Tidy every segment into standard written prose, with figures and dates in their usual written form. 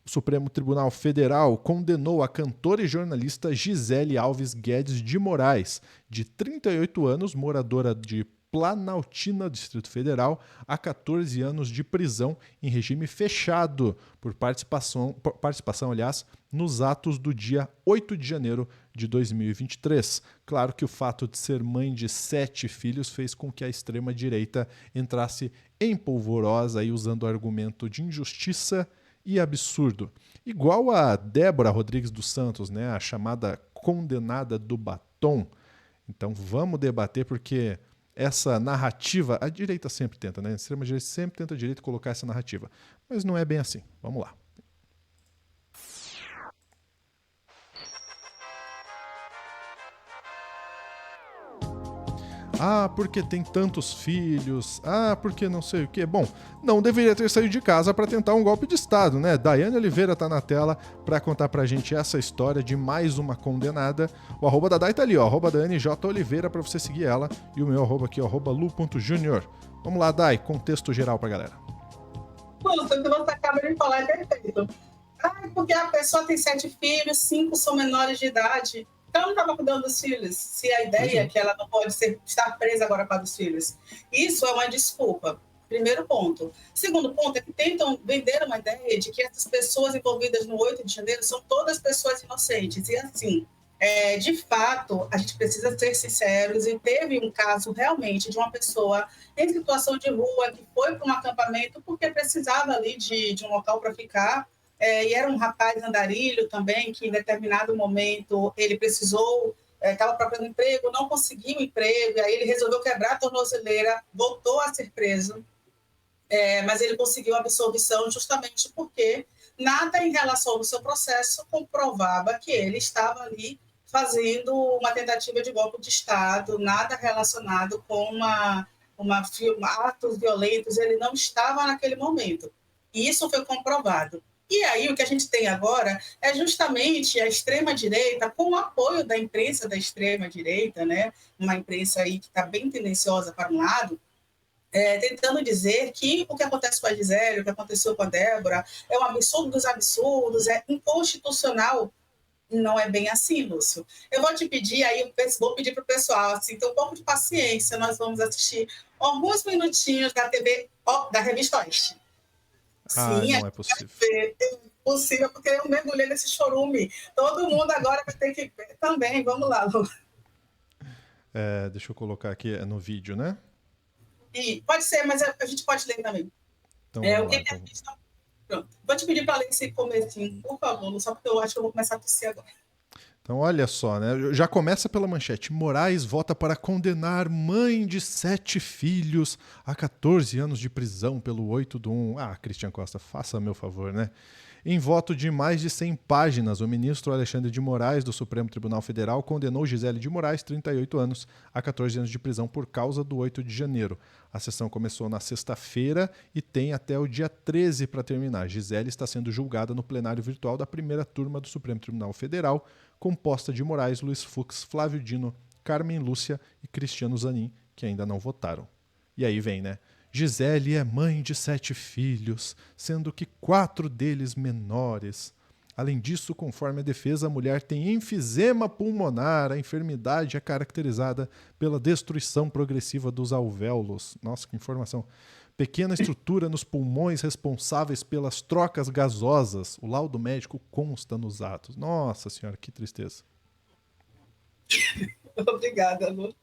O Supremo Tribunal Federal condenou a cantora e jornalista Gisele Alves Guedes de Moraes, de 38 anos, moradora de Planaltina, Distrito Federal, a 14 anos de prisão em regime fechado por participação, aliás, nos atos do dia 8 de janeiro de 2023. Claro que o fato de ser mãe de 7 filhos fez com que a extrema-direita entrasse em polvorosa aí, usando o argumento de injustiça e absurdo. Igual a Débora Rodrigues dos Santos, né, a chamada condenada do batom. Então vamos debater, porque essa narrativa, a direita sempre tenta, né? A extrema-direita sempre tenta a direita colocar essa narrativa. Mas não é bem assim. Vamos lá. Ah, porque tem tantos filhos. Ah, porque não sei o quê. Bom, não deveria ter saído de casa para tentar um golpe de Estado, né? Daiane Oliveira tá na tela para contar pra gente essa história de mais uma condenada. O arroba da Dai tá ali, ó, arroba Daiane J. Oliveira, para você seguir ela. E o meu arroba aqui, arroba lu.junior. Vamos lá, Dai, contexto geral pra galera. Tudo que você acaba de falar é perfeito. Ah, porque a pessoa tem 7 filhos, 5 são menores de idade. Então, não estava cuidando dos filhos. Se a ideia é que ela não pode estar presa agora para os filhos. Isso é uma desculpa. Primeiro ponto. Segundo ponto é que tentam vender uma ideia de que essas pessoas envolvidas no 8 de janeiro são todas pessoas inocentes. E assim, de fato, a gente precisa ser sinceros, e teve um caso realmente de uma pessoa em situação de rua que foi para um acampamento porque precisava ali de um local para ficar. E era um rapaz andarilho também, que em determinado momento ele precisou, estava procurando emprego, não conseguiu emprego, aí ele resolveu quebrar a tornozeleira, voltou a ser preso, mas ele conseguiu absolvição justamente porque nada em relação ao seu processo comprovava que ele estava ali fazendo uma tentativa de golpe de Estado, nada relacionado com atos violentos, ele não estava naquele momento. E isso foi comprovado. E aí o que a gente tem agora é justamente a extrema-direita, com o apoio da imprensa da extrema-direita, né? Uma imprensa aí que está bem tendenciosa para um lado, tentando dizer que o que acontece com a Gisele, o que aconteceu com a Débora, é um absurdo dos absurdos, é inconstitucional. Não é bem assim, Lúcio. Eu vou te pedir, aí vou pedir para o pessoal, assim, ter um pouco de paciência, nós vamos assistir alguns minutinhos da TV, da Revista Oeste. Ah, Sim, não é possível. É possível, porque eu mergulhei nesse chorume. Todo mundo agora vai ter que ver também. Vamos lá, Lu. Deixa eu colocar aqui no vídeo, né? E pode ser, mas a gente pode ler também. Então vamos O lá. que a questão... Pronto. Vou te pedir para ler esse comecinho, por favor, só porque eu acho que eu vou começar a tossir agora. Então, olha só, né? Já começa pela manchete. Moraes vota para condenar mãe de 7 filhos a 14 anos de prisão pelo 8 do 1. Ah, Cristian Costa, faça meu favor, né? Em voto de mais de 100 páginas, o ministro Alexandre de Moraes, do Supremo Tribunal Federal, condenou Gisele de Moraes, 38 anos, a 14 anos de prisão por causa do 8 de janeiro. A sessão começou na sexta-feira e tem até o dia 13 para terminar. Gisele está sendo julgada no plenário virtual da primeira turma do Supremo Tribunal Federal, composta de Moraes, Luiz Fux, Flávio Dino, Carmen Lúcia e Cristiano Zanin, que ainda não votaram. E aí vem, né? Gisele é mãe de 7 filhos, sendo que 4 deles menores. Além disso, conforme a defesa, a mulher tem enfisema pulmonar. A enfermidade é caracterizada pela destruição progressiva dos alvéolos. Nossa, que informação. Pequena estrutura nos pulmões responsáveis pelas trocas gasosas. O laudo médico consta nos atos. Nossa senhora, que tristeza. Obrigada, Lu.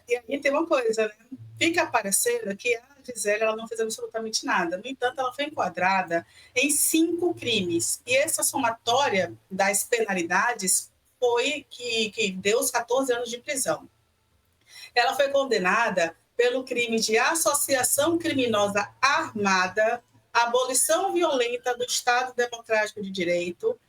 E aí tem uma coisa, né? Fica parecendo que a Gisele ela não fez absolutamente nada. No entanto, ela foi enquadrada em 5 crimes. E essa somatória das penalidades foi que deu os 14 anos de prisão. Ela foi condenada pelo crime de associação criminosa armada, abolição violenta do Estado Democrático de Direito,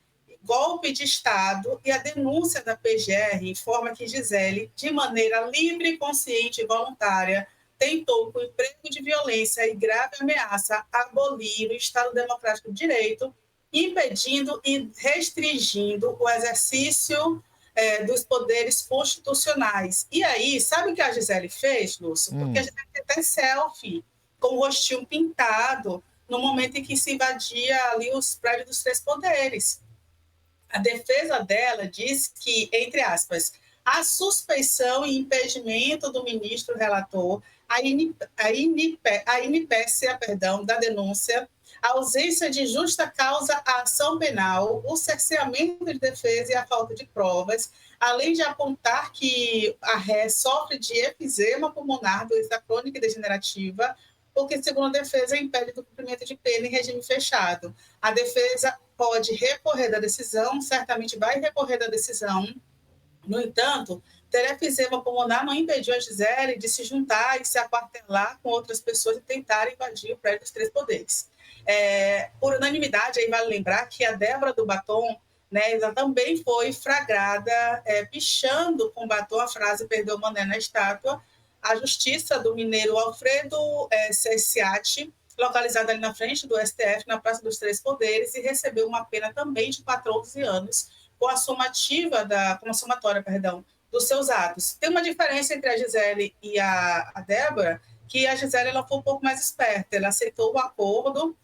golpe de Estado, e a denúncia da PGR informa que Gisele, de maneira livre, consciente e voluntária, tentou, com emprego de violência e grave ameaça, abolir o Estado Democrático de Direito, impedindo e restringindo o exercício dos poderes constitucionais. E aí, sabe o que a Gisele fez, Lúcio? Porque a Gisele tem até selfie, com o rostinho pintado, no momento em que se invadia ali os prédios dos três poderes. A defesa dela diz que, entre aspas, a suspeição e impedimento do ministro relator, a inipécia, da denúncia, a ausência de justa causa à ação penal, o cerceamento de defesa e a falta de provas, além de apontar que a ré sofre de efizema pulmonar, doença crônica e degenerativa, porque, segundo a defesa, impede o cumprimento de pena em regime fechado. A defesa pode recorrer da decisão, certamente vai recorrer da decisão. No entanto, ter efizema pulmonar não impediu a Gisele de se juntar e se aquartelar com outras pessoas e tentar invadir o prédio dos três poderes. Por unanimidade, aí vale lembrar que a Débora do Batom, né, ela também foi flagrada pichando com batom a frase "perdeu mané na estátua". A justiça do mineiro Alfredo Cessiati, localizada ali na frente do STF, na Praça dos Três Poderes, e recebeu uma pena também de 14 anos, com a somatória, dos seus atos. Tem uma diferença entre a Gisele e a Débora, que a Gisele ela foi um pouco mais esperta, ela aceitou o acordo,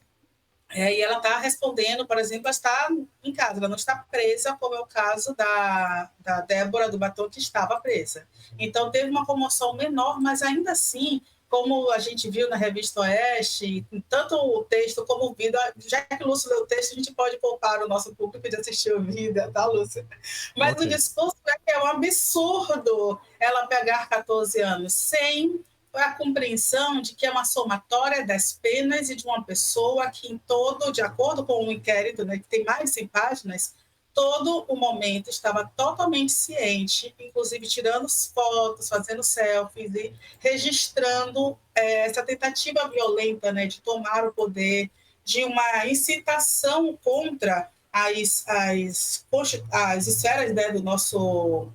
e ela está respondendo, por exemplo, ela está em casa, ela não está presa, como é o caso da Débora do Batom, que estava presa. Então, teve uma comoção menor, mas ainda assim, como a gente viu na revista Oeste, tanto o texto como o vídeo, já que o Lúcio leu o texto, a gente pode poupar o nosso público de assistir o vídeo, tá, Lúcio? Mas okay. O discurso é que é um absurdo ela pegar 14 anos, sem a compreensão de que é uma somatória das penas e de uma pessoa que de acordo com o inquérito, né, que tem mais de 100 páginas, todo o momento estava totalmente ciente, inclusive tirando fotos, fazendo selfies e registrando essa tentativa violenta, né, de tomar o poder, de uma incitação contra as esferas, né, do nosso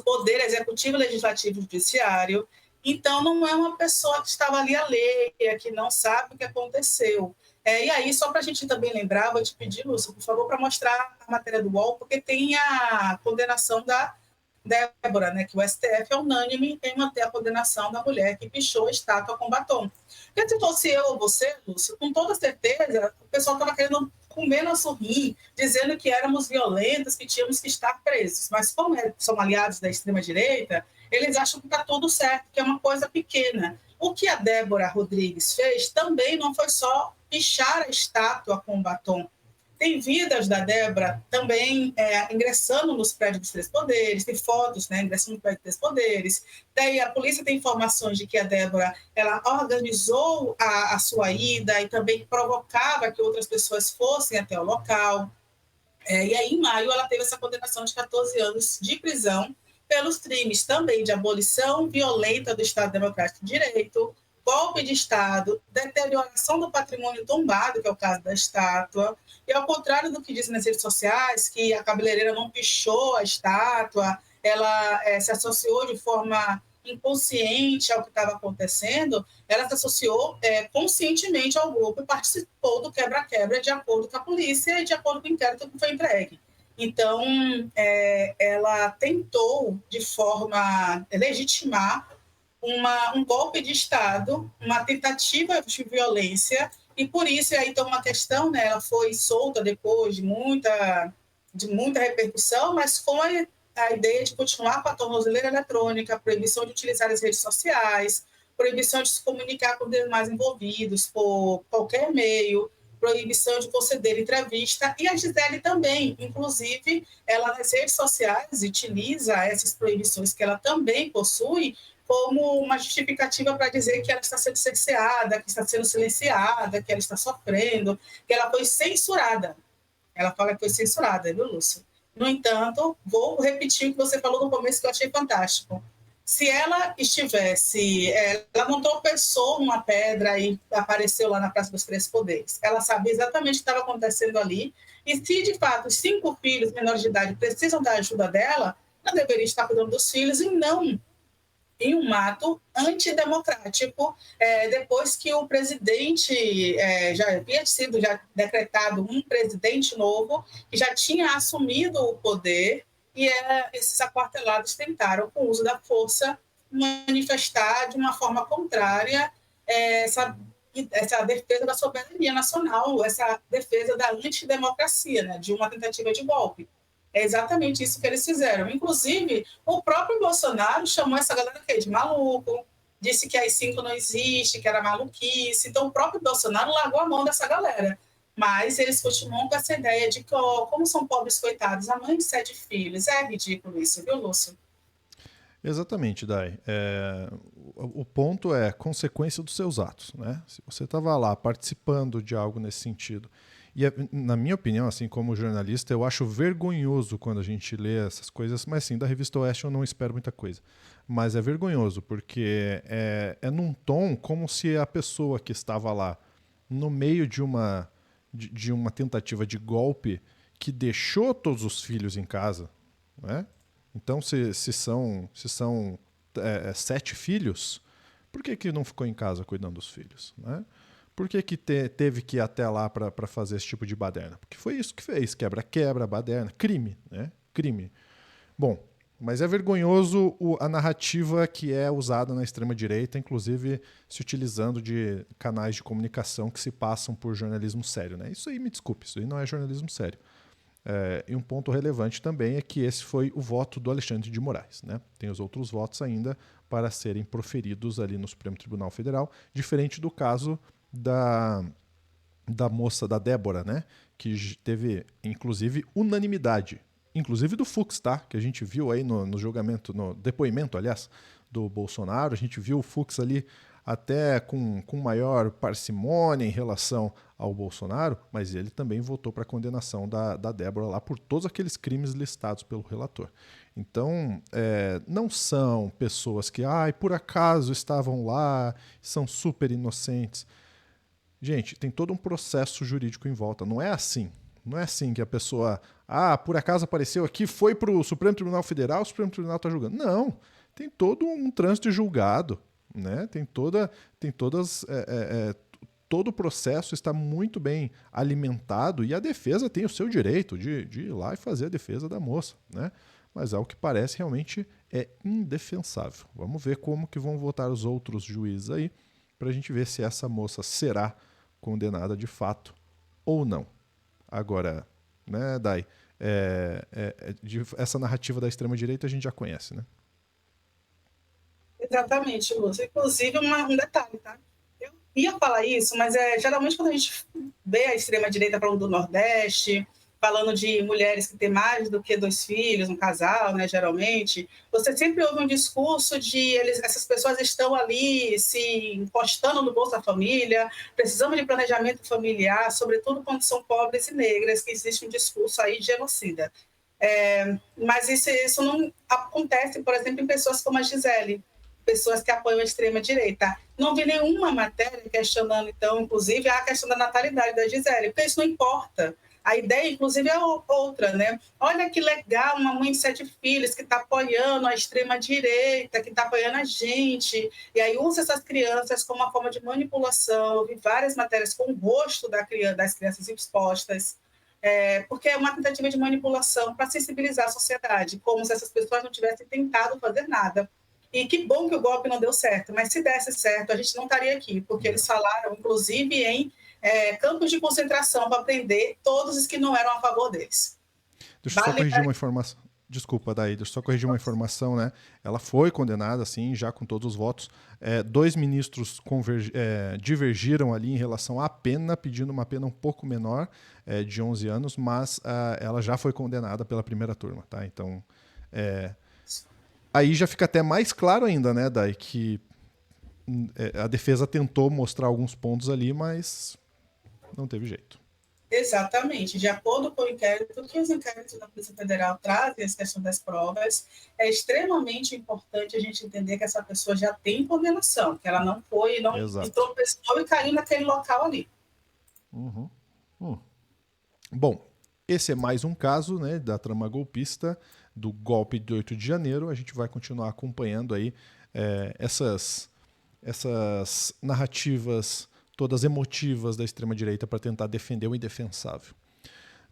poder executivo, legislativo e judiciário. Então, não é uma pessoa que estava ali alheia, que não sabe o que aconteceu. E aí, só para a gente também lembrar, vou te pedir, Lúcio, por favor, para mostrar a matéria do UOL, porque tem a condenação da Débora, né, que o STF é unânime em manter a condenação da mulher que pichou a estátua com batom. Porque se fosse eu ou você, Lúcio, com toda certeza, o pessoal estava querendo comer nosso rim, dizendo que éramos violentos, que tínhamos que estar presos. Mas como são aliados da extrema-direita, eles acham que está tudo certo, que é uma coisa pequena. O que a Débora Rodrigues fez também não foi só pichar a estátua com batom. Tem vídeos da Débora também ingressando nos prédios dos Três Poderes, tem fotos, né, ingressando no prédio dos Três Poderes. Daí a polícia tem informações de que a Débora ela organizou a sua ida e também provocava que outras pessoas fossem até o local. E aí, em maio, ela teve essa condenação de 14 anos de prisão pelos crimes também de abolição violenta do Estado Democrático de Direito, golpe de Estado, deterioração do patrimônio tombado, que é o caso da estátua, e ao contrário do que dizem nas redes sociais, que a cabeleireira não pichou a estátua, ela se associou de forma inconsciente ao que estava acontecendo, ela se associou conscientemente ao grupo e participou do quebra-quebra de acordo com a polícia e de acordo com o inquérito que foi entregue. Então, ela tentou, de forma legitimar, um golpe de Estado, uma tentativa de violência, e por isso, aí tem uma questão, né, ela foi solta depois de muita repercussão, mas foi a ideia de continuar com a tornozeleira eletrônica, a proibição de utilizar as redes sociais, proibição de se comunicar com os demais envolvidos por qualquer meio, proibição de conceder entrevista, e a Gisele também, inclusive, ela nas redes sociais utiliza essas proibições que ela também possui como uma justificativa para dizer que ela está sendo cerceada, que está sendo silenciada, que ela está sofrendo, que ela foi censurada. Ela fala que foi censurada, viu, Lúcio? No entanto, vou repetir o que você falou no começo, que eu achei fantástico. Se ela estivesse... ela não tropeçou numa pedra e apareceu lá na Praça dos Três Poderes. Ela sabia exatamente o que estava acontecendo ali. E se, de fato, os 5 filhos menores de idade precisam da ajuda dela, ela deveria estar cuidando dos filhos e não em um ato antidemocrático, depois que o presidente já havia sido decretado um presidente novo, que já tinha assumido o poder, e esses aquartelados tentaram, com o uso da força, manifestar de uma forma contrária essa essa defesa da soberania nacional, essa defesa da antidemocracia, né, de uma tentativa de golpe. É exatamente isso que eles fizeram. Inclusive, o próprio Bolsonaro chamou essa galera de maluco, disse que AI-5 não existe, que era maluquice. Então, o próprio Bolsonaro largou a mão dessa galera. Mas eles continuam com essa ideia de que, como são pobres coitados, a mãe de 7 filhos. É ridículo isso, viu, Lúcio? Exatamente, Dai. O ponto é consequência dos seus atos, né? Se você estava lá participando de algo nesse sentido, e na minha opinião, assim como jornalista, eu acho vergonhoso quando a gente lê essas coisas, mas sim, da Revista Oeste eu não espero muita coisa. Mas é vergonhoso, porque é num tom como se a pessoa que estava lá no meio de uma tentativa de golpe que deixou todos os filhos em casa, né? Então, se são 7 filhos, por que não ficou em casa cuidando dos filhos? Né? Por que teve que ir até lá para fazer esse tipo de baderna? Porque foi isso que fez, quebra-quebra, baderna, crime, né? Crime. Bom, mas é vergonhoso a narrativa que é usada na extrema-direita, inclusive se utilizando de canais de comunicação que se passam por jornalismo sério. Né? Isso aí, me desculpe, isso aí não é jornalismo sério. E um ponto relevante também é que esse foi o voto do Alexandre de Moraes. Né? Tem os outros votos ainda para serem proferidos ali no Supremo Tribunal Federal, diferente do caso da moça, da Débora, né? Que teve, inclusive, unanimidade. Inclusive do Fux, tá? Que a gente viu aí no julgamento, no depoimento, aliás, do Bolsonaro. A gente viu o Fux ali até com maior parcimônia em relação ao Bolsonaro, mas ele também votou para a condenação da Débora lá por todos aqueles crimes listados pelo relator. Então, não são pessoas que, por acaso estavam lá, são super inocentes. Gente, tem todo um processo jurídico em volta. Não é assim. Não é assim que a pessoa, por acaso apareceu aqui, foi para o Supremo Tribunal Federal, o Supremo Tribunal está julgando. Não. Tem todo um trânsito julgado. Né? Todo o processo está muito bem alimentado e a defesa tem o seu direito de ir lá e fazer a defesa da moça, né? Mas ao que parece realmente é indefensável. Vamos ver como que vão votar os outros juízes aí para a gente ver se essa moça será condenada de fato ou não. Agora, né, Dai, essa narrativa da extrema-direita a gente já conhece, né? Exatamente, Lúcio. Inclusive, um detalhe, tá? Eu ia falar isso, mas geralmente quando a gente vê a extrema-direita falando do Nordeste, falando de mulheres que têm mais do que 2 filhos, um casal, né, geralmente, você sempre ouve um discurso de essas pessoas estão ali se encostando no Bolsa Família, precisamos de planejamento familiar, sobretudo quando são pobres e negras, que existe um discurso aí de genocida. Mas isso não acontece, por exemplo, em pessoas como a Gisele, pessoas que apoiam a extrema-direita. Não vi nenhuma matéria questionando, então, inclusive, a questão da natalidade da Gisele, porque isso não importa. A ideia, inclusive, é outra, né? Olha que legal, uma mãe de 7 filhos que está apoiando a extrema-direita, que está apoiando a gente, e aí usa essas crianças como uma forma de manipulação. Eu vi várias matérias com o rosto das crianças expostas, porque é uma tentativa de manipulação para sensibilizar a sociedade, como se essas pessoas não tivessem tentado fazer nada. E que bom que o golpe não deu certo, mas se desse certo, a gente não estaria aqui, porque eles falaram, inclusive, em campos de concentração para prender todos os que não eram a favor deles. Deixa eu só corrigir uma informação. Desculpa, Daí, deixa eu só corrigir uma informação, né? Ela foi condenada, sim, já com todos os votos. 2 ministros divergiram ali em relação à pena, pedindo uma pena um pouco menor, de 11 anos, mas ela já foi condenada pela primeira turma, tá? Então, aí já fica até mais claro ainda, né, Dai, que a defesa tentou mostrar alguns pontos ali, mas não teve jeito. Exatamente. De acordo com o inquérito, que os inquéritos da Polícia Federal trazem a questão das provas, é extremamente importante a gente entender que essa pessoa já tem condenação, que ela não foi, não tropeçou e caiu naquele local ali. Bom, esse é mais um caso, né, da trama golpista, do golpe de 8 de janeiro. A gente vai continuar acompanhando aí essas narrativas todas emotivas da extrema-direita para tentar defender o indefensável.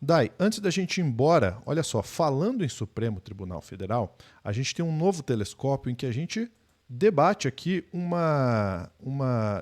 Dai, antes da gente ir embora, olha só, falando em Supremo Tribunal Federal, a gente tem um novo telescópio em que a gente debate aqui uma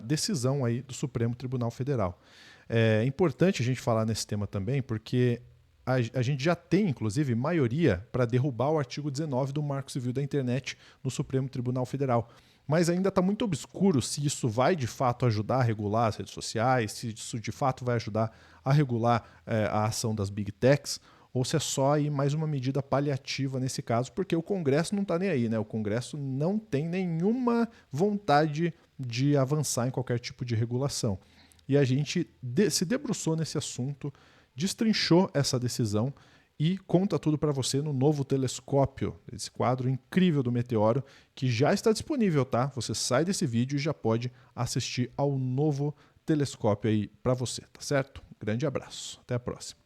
decisão aí do Supremo Tribunal Federal. É importante a gente falar nesse tema também, porque a gente já tem, inclusive, maioria para derrubar o artigo 19 do Marco Civil da Internet no Supremo Tribunal Federal. Mas ainda está muito obscuro se isso vai de fato ajudar a regular as redes sociais, se isso de fato vai ajudar a regular a ação das Big Techs, ou se é só aí mais uma medida paliativa nesse caso, porque o Congresso não está nem aí, né? O Congresso não tem nenhuma vontade de avançar em qualquer tipo de regulação. E a gente se debruçou nesse assunto, destrinchou essa decisão e conta tudo para você no novo telescópio, esse quadro incrível do meteoro, que já está disponível, tá? Você sai desse vídeo e já pode assistir ao novo telescópio aí para você, tá certo? Grande abraço, até a próxima.